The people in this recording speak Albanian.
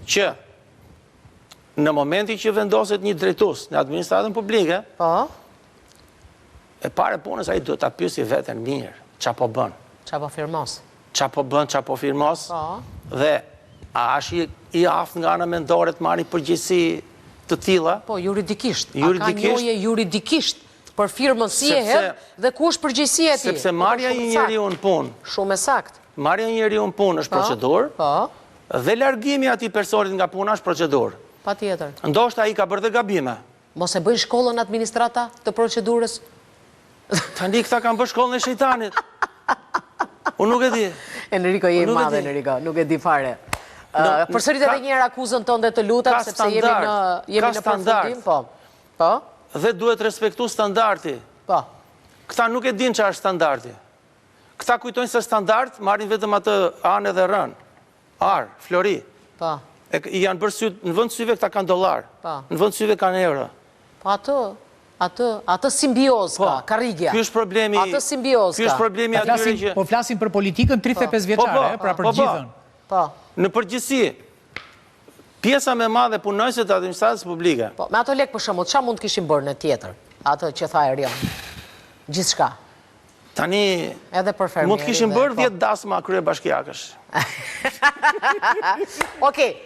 që në momenti që vendoset një drejtues në administratën publike, e pare punës ai duhet ta pyesi veten mirë, ç'a po bën. Ç'a po firmos. Ç'a po bën, ç'a po firmos. Dhe a është i aftë nga ana mendore të marrë përgjegjësi të tilla? Po, juridikisht. A ka njohje juridikisht për firmën si e hedh dhe ku është përgjegjësia e tij? Sepse marrja e një njeriu në punë. Shumë e saktë. Marrja e një njeriu në punë është procedurë. Dhe largimi i atij personit nga puna është procedurë. Patjetër. Ndoshta ai ka bërë dhe gabime. Mos e bëjnë shkollën administrata të procedurës? Tani këta kanë bërë shkollën e shejtanit. Unë nuk e di. Enrico, je i madh, Enrico, nuk e di fare. Përsërit edhe një herë akuzën tonë dhe të lutem, sepse jemi në përfundim. Po. Dhe duhet respektu standardi. Po. Këta nuk e din çfarë është standardi. Këta kujtojnë se standard marrin vetëm atë anë dhe rën. Ar, flori. Po. I janë bërë sytë, në vend syve këta kanë dollar. Në vend syve kanë euro. Po atë simbiozë ka, karrigja. Ky është problemi. Atë simbiozë ka. Ky është problemi atyre që... Po flasim për politikën 35 vjeçare, pra për gjithën. Po. Në përgjithësi, pjesa më e madhe punojësit të administratës publike. Po, me ato lekë për shembull, çfarë mund të kishim bërë në tjetër? Atë që tha Erion. Gjithçka. Tani edhe për fermierin. Mund të kishim bërë 10 dasma kryebashkiakësh. Okej.